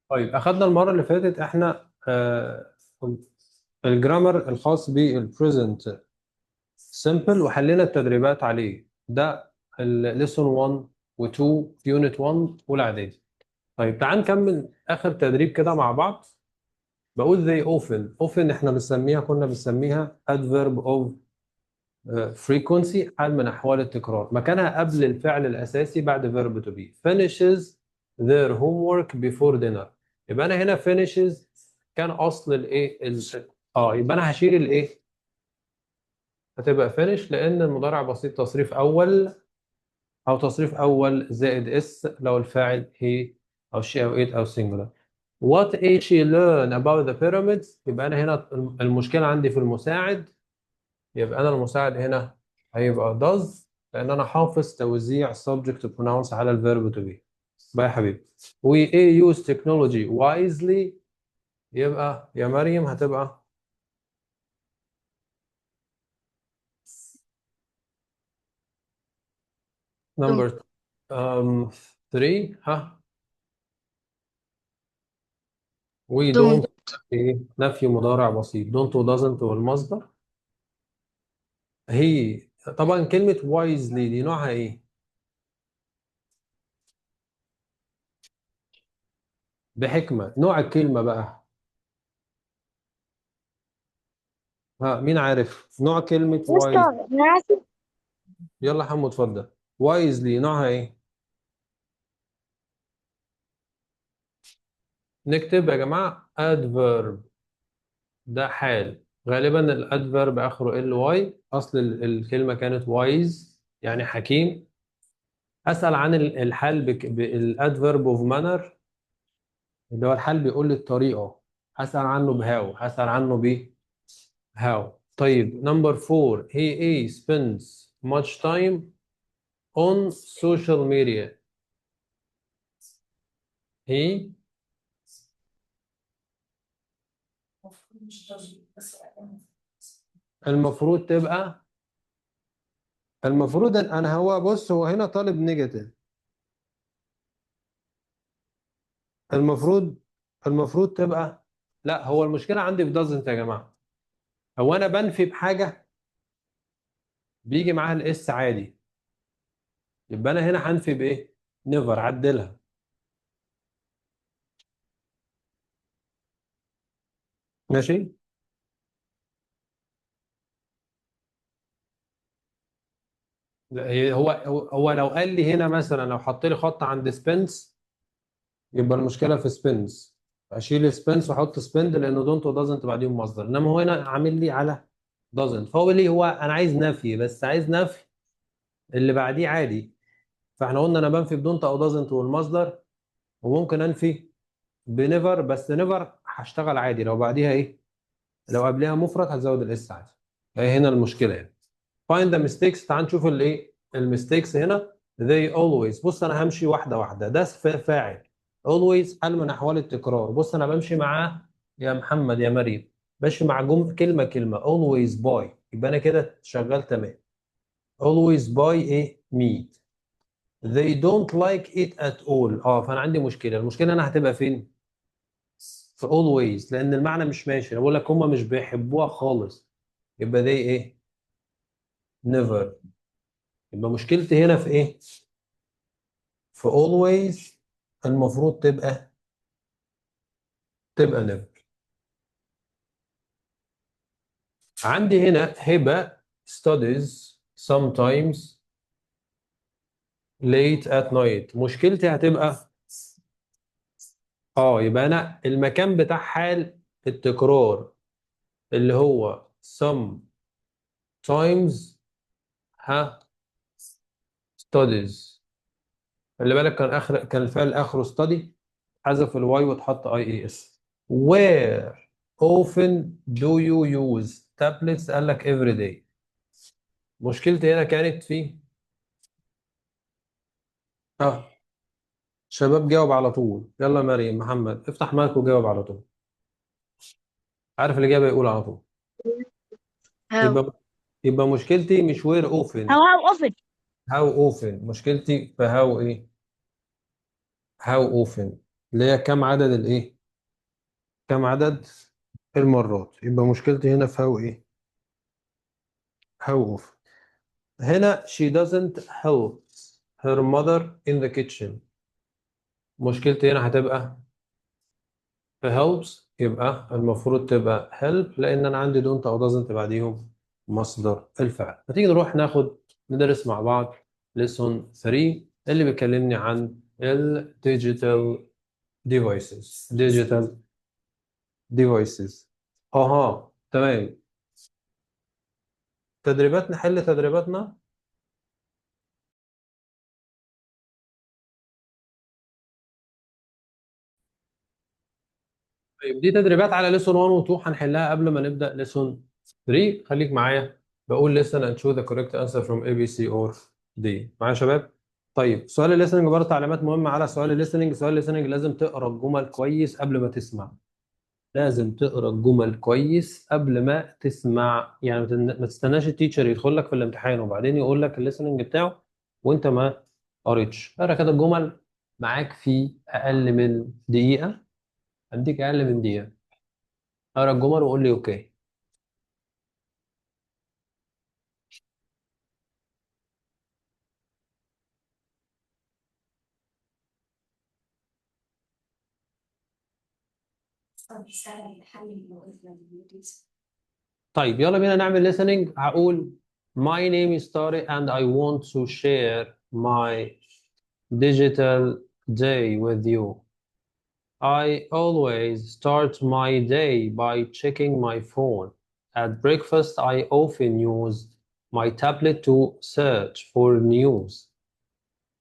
طيب اخدنا المره اللي فاتت احنا الجرامر الخاص بالبريزنت سمبل وحلينا التدريبات عليه ده الليسون 1 و2 في يونت 1 اولى اعدادي. طيب تعال نكمل اخر تدريب كده مع بعض. بقول they often احنا كنا بنسميها adverb of frequency، حال من احوال التكرار، مكانها قبل الفعل الاساسي بعد verb to be. finishes their homework before dinner. يبقى انا هنا finishes كان اصل الايه يبقى انا هشيل الايه، هتبقى finish لان المضارع بسيط تصريف اول، او تصريف اول زائد اس لو الفاعل he او she او it او singular. what is she learn about the pyramids. يبقى انا هنا المشكله عندي في المساعد، يبقى انا المساعد هنا هيبقى does، لان انا حافظ توزيع subject to pronounce على الverb to be. بقى يا حبيبي we use technology wisely. يبقى يا مريم هتبقى don't number 3. ها we don't don't. ايه نفي مضارع بسيط don't و doesn't والمصدر. هي طبعا كلمة wisely دي نوعها ايه؟ بحكمة. نوع الكلمة بقى، ها مين عارف نوع كلمة wise؟ مستر ناسي. يلا حمو اتفضل. wisely نوعها ايه؟ نكتب يا جماعة adverb، ده حال. غالبا الادفيرب اخره ال واي، اصل الكلمة كانت wise يعني حكيم. اسأل عن الحال بالادفيرب اوف مانر، اللي هو الحال بيقول لي الطريقة، هسأل عنه بهاو، هسأل عنه ب how. طيب number 4 he spends much time on social media. he المفروض تبقى، المفروض انا هو بص هو هنا طالب نيجاتيف. المفروض المفروض تبقى، لا هو المشكلة عندي في doesn't يا جماعة. هو انا بنفي بحاجة بيجي معاها الاس عادي، يبقى انا هنا هنفي بايه؟ never. عدلها. ماشي. لا، هو لو قال لي هنا مثلا، لو حط لي خط عند سبنس يبقى المشكله في سبنس، اشيل سبنس واحط سبند لانه دونت ودازنت بعديهم مصدر. انما هو هنا عامل لي على دازنت، فهو ليه هو انا عايز نفي، بس عايز نفي اللي بعديه عادي. فاحنا قلنا انا بنفي بدونت او دازنت والمصدر، وممكن انفي بنيفر، بس نيفر هشتغل عادي لو بعديها ايه، لو قبلها مفرد هتزود الاس عادي. هي هنا المشكله يعني. find the mistakes. تعال نشوف الايه الميستيكس هنا. they always. بص انا همشي واحده واحده. ده فاعل. always حال من احوال التكرار. بص انا بمشي معاه يا محمد يا مريم، ماشي مع كلمه كلمه. always buy، يبقى انا كده شغال تمام. always buy ايه meat. they don't like it at all. فانا عندي مشكله. المشكله انا هتبقى فين؟ في always، لان المعنى مش ماشي. انا بقول لك هم مش بيحبوها خالص، يبقى they ايه؟ never. يبقى مشكلتي هنا في ايه؟ في always. المفروض تبقى never. عندي هنا هبة studies sometimes late at night. مشكلتي هتبقى يبقى انا المكان بتاع حال التكرار اللي هو sometimes ها studies. خلي بالك كان الفعل اخره study، حذف الواي واتحط اي اي اس. where often do you use tablets. قال لك every day. مشكلتي هنا كانت في اه شباب جاوب على طول. يلا مريم محمد افتح مايك وجاوب على طول. عارف الإجابة يقول على طول. how يبقى يبقى مشكلتي مش وير اوفن، how often هاو اوفن. مشكلتي في هاو ايه، هاو اوفن. اللي هي كم عدد الايه، كم عدد المرات. يبقى مشكلتي هنا في هاو ايه، هاو often. هنا she doesn't help her mother in the kitchen. مشكلتي هنا هتبقى في helps، يبقى المفروض تبقى help لان انا عندي don't او doesn't بعديهم مصدر الفعل. فتيجي نروح ناخد ندرس مع بعض lesson 3 اللي بيكلمني عن ال digital devices. اها تمام. تدريبات، نحل تدريباتنا. طيب دي تدريبات على ليسون 1 و 2 هنحلها قبل ما نبدأ ليسون 3. خليك معايا، بقول listen and choose the correct answer from A B C or D. معايا يا شباب؟ طيب سؤال الليسننج برضه تعليمات مهمة على سؤال الليسننج. سؤال الليسننج لازم تقرا الجمل كويس قبل ما تسمع. لازم تقرا الجمل كويس قبل ما تسمع. يعني ما تستناش التيتشر يدخل لك في الامتحان وبعدين يقول لك الليسننج بتاعه وانت ما قريتش. اقرا كده الجمل معاك في اقل من دقيقة. اديك اقل من دقيقة، اقرا الجمل وقول لي اوكي. طيب يلا بينا نعمل listening. هقول my name is Tariq and I want to share my digital day with you. I always start my day by checking my phone. At breakfast, I often use my tablet to search for news.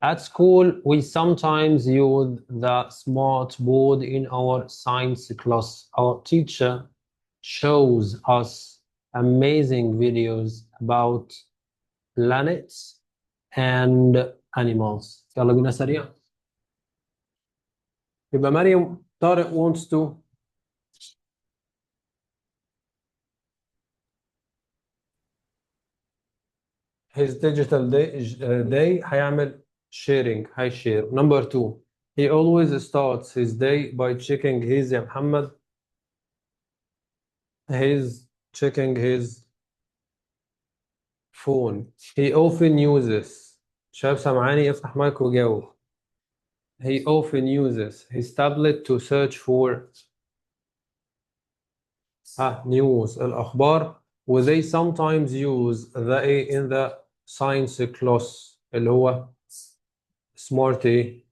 At school, we sometimes use the smart board in our science class. Our teacher shows us amazing videos about planets and animals. يلا بينا سريع. يبقى مريم طارق wants to his digital day هيعمل sharing، هيشير. Number 2 he always starts his day by checking his يا محمد his checking his phone. He often uses. شباب سامعاني؟ افتح مايك وجاوب. He often uses his tablet to search for news الأخبار. و they sometimes use the A in the science class اللي هو smart ايه؟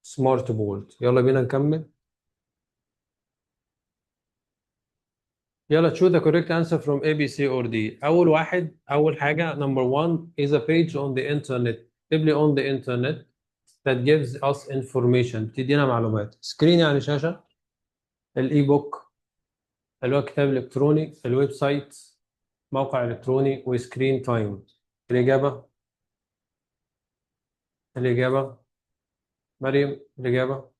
smart board. يلا بينا نكمل. يلا choose the correct answer from A B C or D. أول حاجة number 1 is a page on the internet. اكتب لي on the internet that gives us information، بتدينا معلومات. سكرين يعني شاشة، الاي بوك اللي هو كتاب الكتروني، الويب سايت موقع الكتروني، وسكرين تايم. الإجابة، الإجابة مريم، الإجابة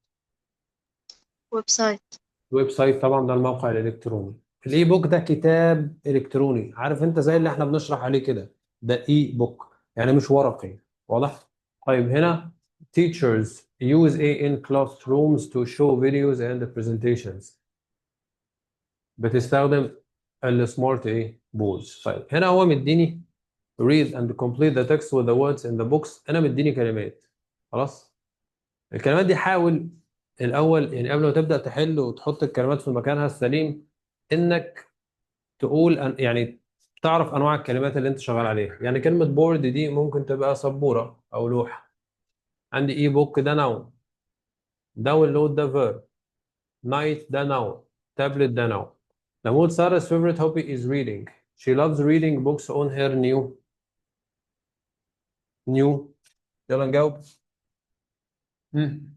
ويب سايت. الويب سايت طبعا، ده الموقع الإلكتروني. الاي بوك ده كتاب إلكتروني، عارف انت زي اللي احنا بنشرح عليه كده، ده اي بوك يعني مش ورقي. واضح؟ طيب هنا teachers use A in classrooms to show videos and presentations. بتستخدم السمارت ايه بوز. طيب هنا هو مديني read and complete the text with the words in the box. انا مديني كلمات. خلاص، الكلمات دي حاول الاول يعني قبل ما تبدا تحل وتحط الكلمات في مكانها السليم انك تقول يعني تعرف انواع الكلمات اللي انت شغال عليها. يعني كلمه بورد دي ممكن تبقى سبوره او لوحه. عندي اي بوك ده نون، داونلود ده فيرب، نايت ده نون، تابلت ده نون. Mahmoud Sarah's favorite hobby is reading. She loves reading books on her new. يلا نجاوب. مم.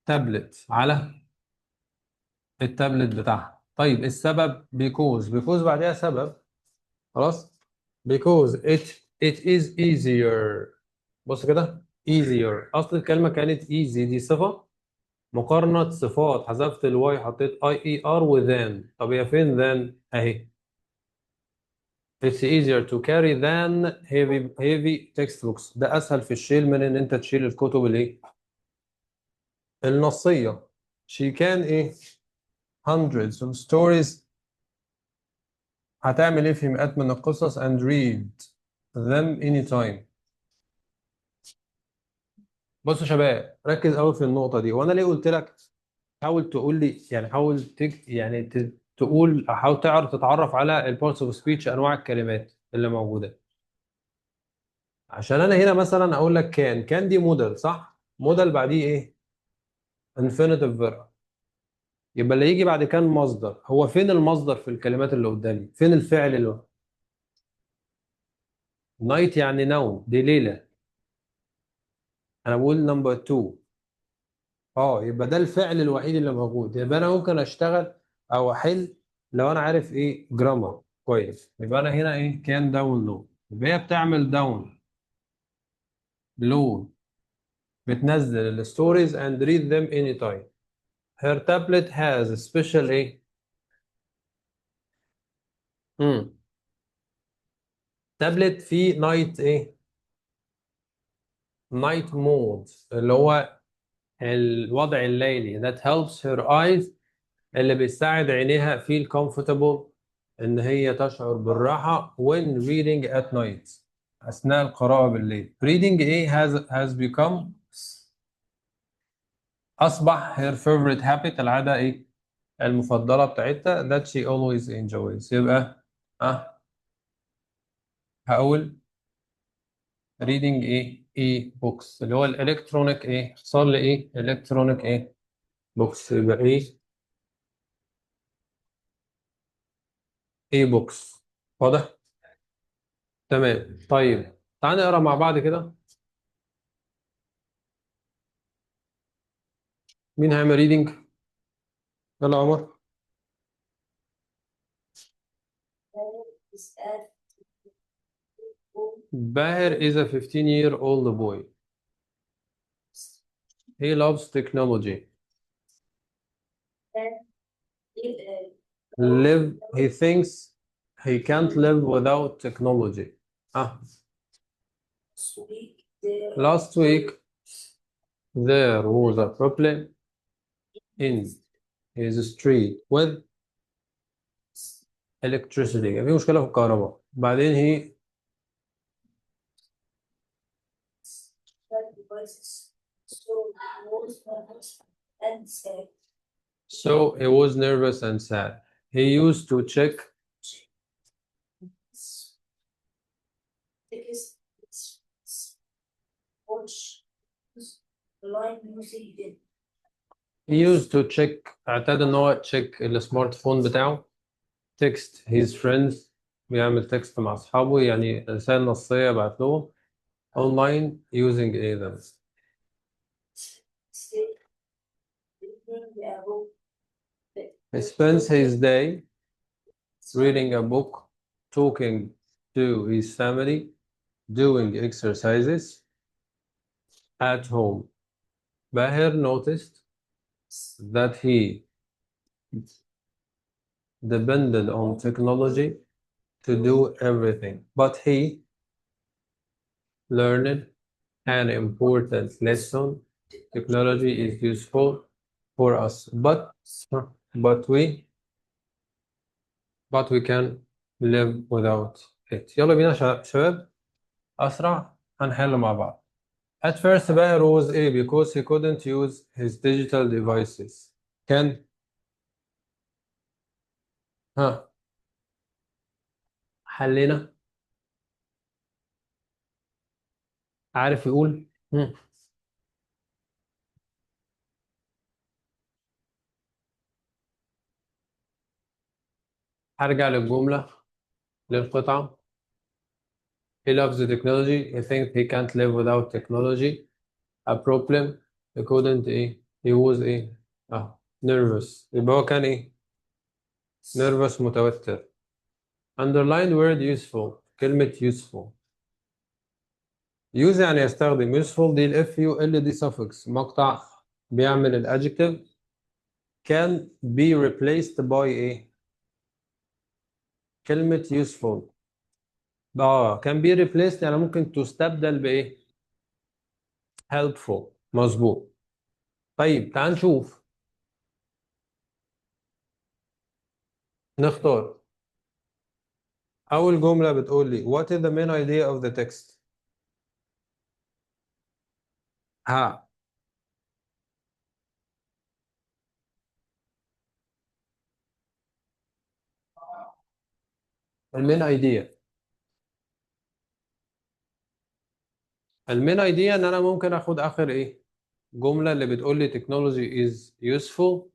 تابلت على التابلت بتاعها. طيب السبب because بعدها سبب. خلاص، because it is easier. بص كده easier، اصل الكلمه كانت easy دي صفه، مقارنه صفات حذفت الواي حطيت اي اي ار وذان. طب هي فين ذان؟ اهي. It's easier to carry than heavy textbooks. ده أسهل في الشيل من إن أنت تشيل الكتب الإيه؟ النصية. She can إيه؟ hundreds of stories. هتعمل إيه في مئات من القصص and read them anytime. بصوا يا شباب ركز قوي في النقطة دي. وأنا ليه قلت لك حاول تقول لي يعني حاول يعني تقول حاول تعرف تتعرف على البارتس اوف سبيتش انواع الكلمات اللي موجوده. عشان انا هنا مثلا اقول لك كان دي موديل صح؟ موديل بعديه ايه؟ انفينيتيف فيرب. يبقى اللي يجي بعد كان مصدر. هو فين المصدر في الكلمات اللي قدامي؟ فين الفعل اللي نايت يعني نوم دي ليله. انا بقول نمبر 2. يبقى ده الفعل الوحيد اللي موجود. يبقى انا ممكن اشتغل او احل لو انا عارف ايه جرامر كويس. يبقى انا هنا ايه كان داون لود. يبقى هي بتعمل داون لود بتنزل الستوريز and read them anytime. Her tablet has a special ايه تابلت فيه نايت ايه نايت مود اللي هو الوضع الليلي that helps her eyes اللي بيساعد عينيها feel comfortable ان هي تشعر بالراحة when reading at night اثناء القراءة بالليل. reading ايه has become اصبح her favorite habit العادة ايه المفضلة بتاعتها that she always enjoys. يبقى هقول reading ايه books اللي هو الالكترونيك ايه اختصار لايه الكترونيك ايه بوكس. يبقى ايه بوكس. واضح تمام. طيب تعالى نقرا مع بعض كده. مين هيعمل ريدنج؟ يلا يا عمر. باهر is a 15-year-old boy. He loves technology. He thinks he can't live without technology. Last week there was a problem in his street with electricity. في مشكلة في الكهرباء. بعدين so he was nervous and sad. He used to check اعتاد ان هو تشيك السمارت فون بتاعه. text his friends بيعمل تكست مع اصحابه يعني رسائل نصية بعت لهم online using them. He spends his day reading a book, talking to his family, doing exercises at home. Bahir noticed that he depended on technology to do everything, but he learned an important lesson. Technology is useful for us, but we can live without it. يلا بينا شباب أسرع هنحل مع بعض. At first Bahir was A because he couldn't use his digital devices. كان حلينا. عارف يقول هرجع للجملة للقطعة. He loves the technology. He thinks he can't live without technology. A problem. He couldn't he was nervous. يبقى هو كان nervous متوتر. Underlined word useful. كلمة useful. use يعني يستخدم. useful دي ال FUL دي suffix مقطع بيعمل ال adjective. can be replaced by كلمة useful. can be replaced يعني ممكن تستبدل بايه؟ helpful. مظبوط. طيب تعال نشوف، نختار. اول جملة بتقول لي what is the main idea of the text. ها، المين ايديا. المين ايديا ان انا ممكن اخد اخر ايه، جملة اللي بتقول لي technology is useful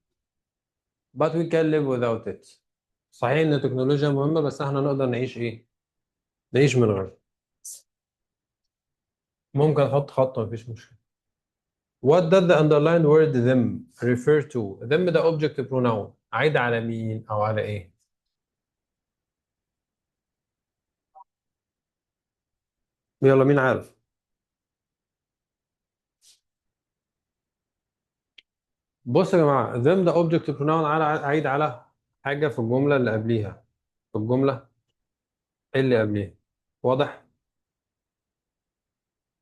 but we can live without it. صحيح ان التكنولوجيا مهمة بس احنا نقدر نعيش ايه، نعيش من غيرها. ممكن احط خط مفيش مشكلة. What does the underlined word them refer to؟ them ده object pronoun عايد على مين او على ايه؟ يلا مين عارف؟ بص يا جماعة them ده object pronoun عايد على حاجة في الجملة اللي قبليها، في الجملة اللي قبليها. واضح؟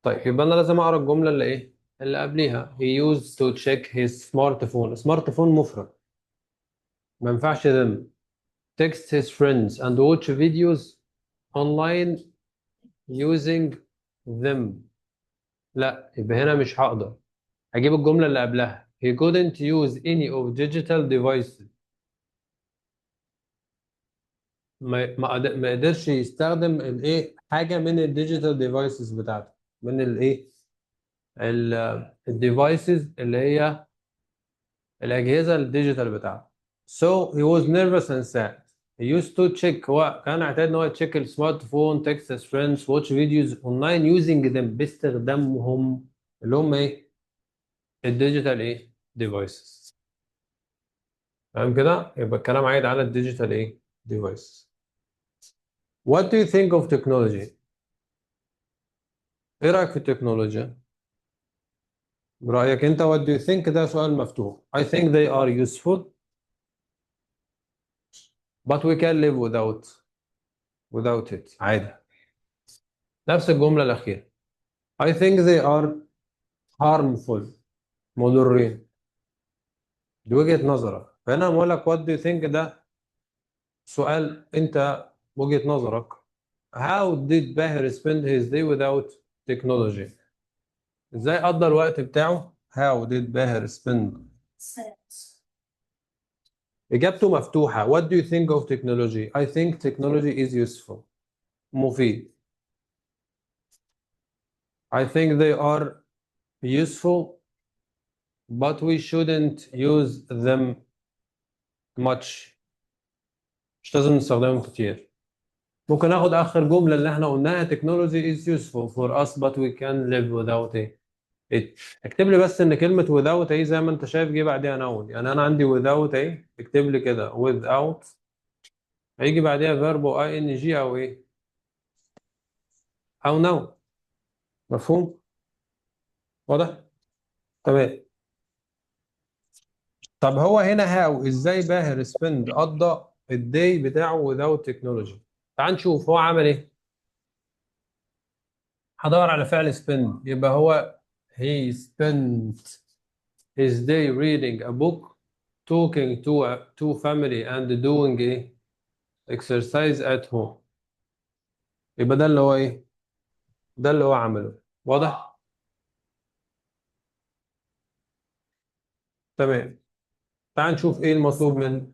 طيب يبقى انا لازم اقرا الجملة اللي ايه؟ اللي قبليها. he used to check his smartphone. smartphone مفرد، ما ينفعش them. text his friends and watch videos online using them. لا يبقى هنا مش هقدر اجيب الجمله اللي قبلها. he couldn't use any of digital devices. ما قدرش يستخدم الايه، حاجه من الديجيتال ديفايسز بتاعته، من الايه، الديفايسز اللي هي الاجهزه الديجيتال بتاعته. so he was nervous and sad. he used to check، هو كان اعتاد ان هو يتشيك السمارت فون text his friends watch videos online using them باستخدامهم، اللي هم ايه، الديجيتال ايه ديفايسز. تمام كده، يبقى الكلام عايد على الديجيتال ايه ديفايس. What do you think of technology؟ ايه رأيك في التكنولوجيا؟ برأيك انت what do you think ده سؤال مفتوح. I think they are useful but we can live without it. عادي. نفس الجملة الأخيرة. I think they are harmful. مضرين. دي وجهة نظرك، فهنا بقول لك what do you think ده سؤال انت، وجهة نظرك. How did باهر spend his day without technology؟ ازاي قضى الوقت بتاعه؟ How did باهر spend؟ إجابته مفتوحة. What do you think of technology؟ I think technology is useful. مفيد. I think they are useful but we shouldn't use them much. مش لازم نستخدمهم كتير. ممكن اخد اخر جملة اللي احنا قلناها technology is useful for us but we can live without it. اكتب لي بس ان كلمة without اهي زي ما انت شايف جه بعديها noun. يعني انا عندي without اهي، اكتب لي كده without، هيجي بعديها verb او ing او ايه، او noun. مفهوم؟ واضح؟ تمام. طب هو هنا هاو ازاي باهر سبند قضى الداي بتاعه without technology؟ تعال نشوف هو عمل ايه. هدور على فعل spend، يبقى هو he spent his day reading a book talking to family and doing ايه exercise at home. يبقى ده اللي هو ايه، ده اللي هو عمله. واضح؟ تمام. تعال نشوف ايه المطلوب من.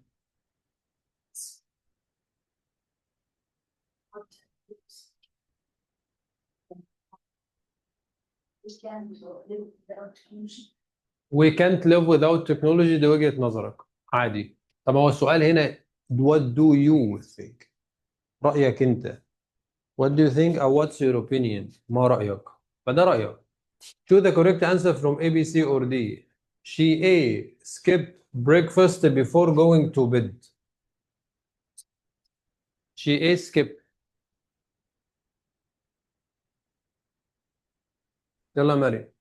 We can't live without technology، دي وجهة نظرك. عادي. طب هو السؤال هنا what do you think؟ رأيك أنت. what do you think أو what's your opinion؟ ما رأيك؟ فده رأيك. choose the correct answer from A, B, C or D. She A skip breakfast before going to bed. She A skip. يلا يا مريم.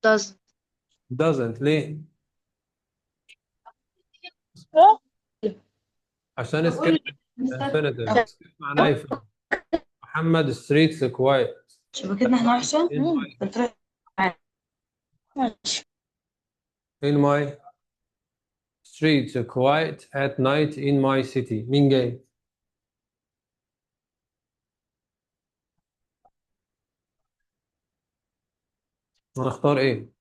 doesn't. doesn't ليه؟ عشان سكيب infinitive. skip معناه يفهم. محمد streets quiet شبكتنا احنا وحشة؟ in my قلت لك ماشي. in my streets quiet at night in my city. مين جاي؟ هنختار ايه؟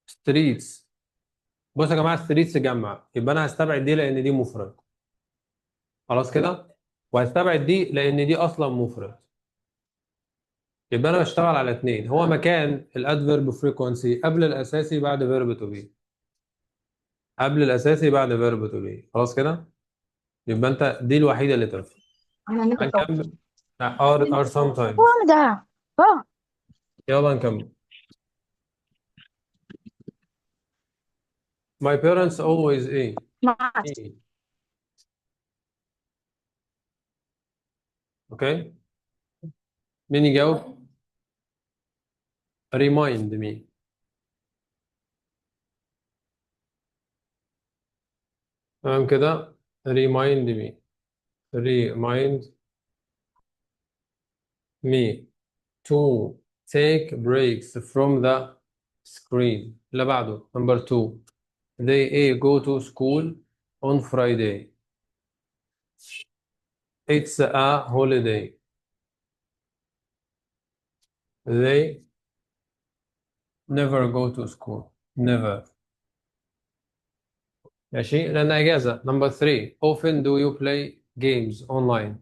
streets. بصوا يا جماعه streets جمع، يبقى انا هستبعد دي لان دي مفرد. خلاص كده؟ وهستبعد دي لان دي اصلا مفرد. يبقى انا بشتغل على اتنين، هو مكان الادفيرب فريكونسي قبل الاساسي بعد فيرب تو بي. قبل الاساسي بعد فيرب تو بي. خلاص كده؟ يبقى انت دي الوحيده اللي تنفع. هنكمل. are sometimes. ده يلا نكمل. My parents always ايه؟ إيه. اوكي؟ مين يجاوب؟ remind me. تمام كده؟ remind me. remind me to take breaks from the screen. اللي بعده number 2. They go to school on Friday. It's a holiday. They never go to school. Never. ماشي لأن إجازة. number 3. Often do you play games online.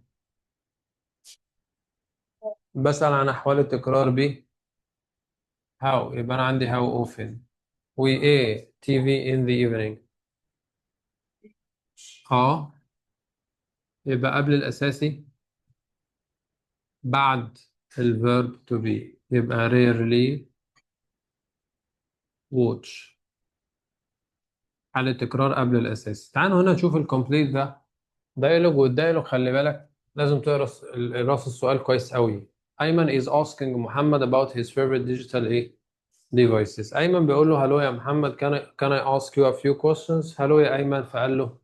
بسأل عن أحوال التكرار ب how. يبقى أنا عندي how often. We a TV in the evening. يبقى قبل الأساسي بعد الverb to be. يبقى rarely watch. حالة تكرار قبل الأساسي. تعالوا هنا نشوف الكومبليت ده دايلوج، والدايلوج خلي بالك لازم تقرا راس السؤال كويس قوي. أيمن is asking محمد about his favorite digital ايه devices. أيمن بيقول له hello يا محمد can I ask you a few questions. hello يا أيمن، فقال له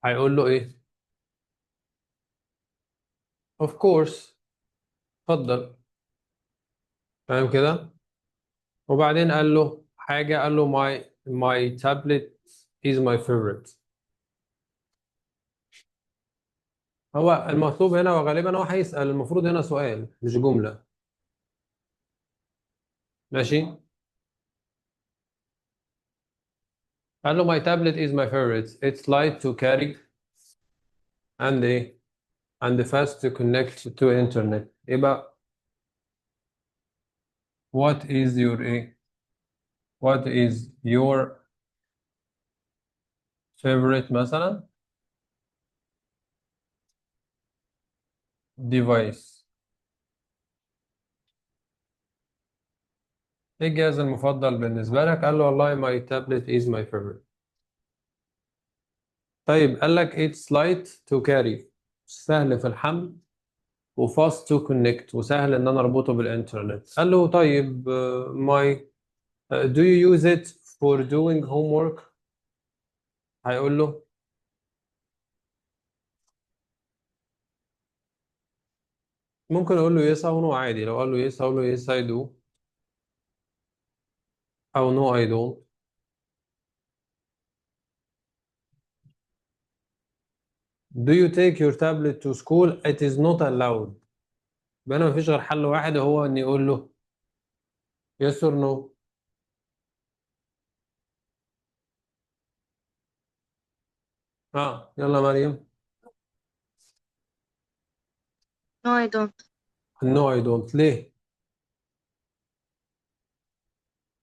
هيقول له ايه؟ of course. اتفضل. فاهم كده؟ وبعدين قال له حاجة، قال له my tablet is my favorite. هو المطلوب هنا وغالبا هو هيسأل، المفروض هنا سؤال مش جملة. ماشي. قال له my tablet is my favorite. It's light to carry and ايه and fast to connect to internet. يبقى what is your ايه what is your favorite مثلا device. ايه الجهاز المفضل بالنسبة لك؟ قال له والله my tablet is my favorite. طيب قال لك it's light to carry، سهل في الحمل، وfast to connect، وسهل ان انا اربطه بالانترنت. قال له طيب do you use it for doing homework. هيقول له ممكن اقول له yes او no عادي. لو قال له yes اقول له yes I do او no I don't. do you take your tablet to school. it is not allowed. يبقى انا مفيش غير حل واحد، هو ان يقول له yes or no. يلا مريم. No I don't. no I don't. ليه؟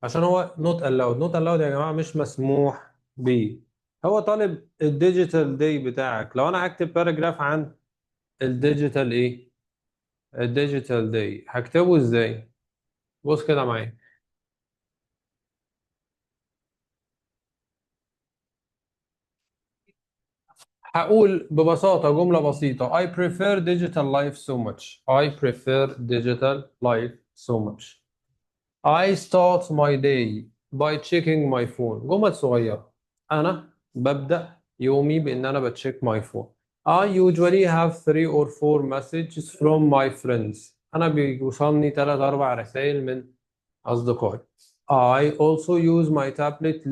عشان هو not allowed. not allowed يا جماعة مش مسموح بيه. هو طالب الديجيتال داي بتاعك. لو انا هكتب باراجراف عن الديجيتال ايه الديجيتال داي هكتبه ازاي؟ بص كده معايا. هقول ببساطة جملة بسيطة I prefer digital life so much. I prefer digital life so much. I start my day by checking my phone. جمل صغيرة. أنا ببدأ يومي بإن أنا بتشيك my phone. I usually have 3 or 4 messages from my friends. أنا بيوصلني 3-4 رسائل من أصدقائي. I also use my tablet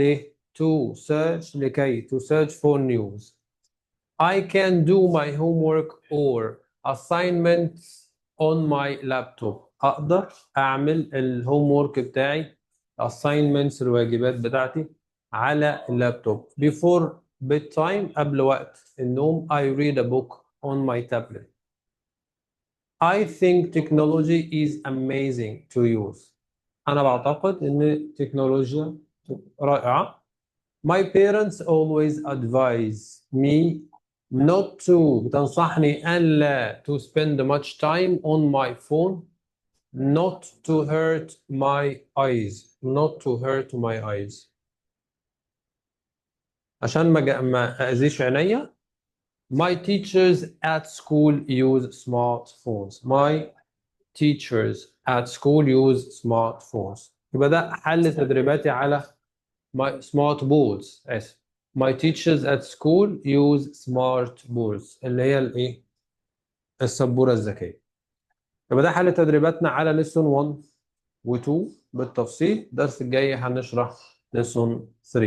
to search for news. I can do my homework or assignments on my laptop. أقدر أعمل الهوم بتاعي assignments الواجبات بتاعتي على اللابتوب. Before bedtime قبل وقت النوم I read a book on my tablet. I think technology is amazing to use. أنا بعتقد إن التكنولوجيا رائعة. My parents always advise me not to بتنصحني ألا to spend much time on my phone, not to hurt my eyes, not to hurt my eyes. عشان ما أذيش عينيا. My teachers at school use smartphones. My teachers at school use smartphones. يبقى ده حل تدريباتي على my smart boards. آسف. My teachers at school use smart boards اللي هي الايه؟ السبورة الذكية. يبقى ده حل تدريباتنا على lesson 1 و 2 بالتفصيل. الدرس الجاي هنشرح lesson 3.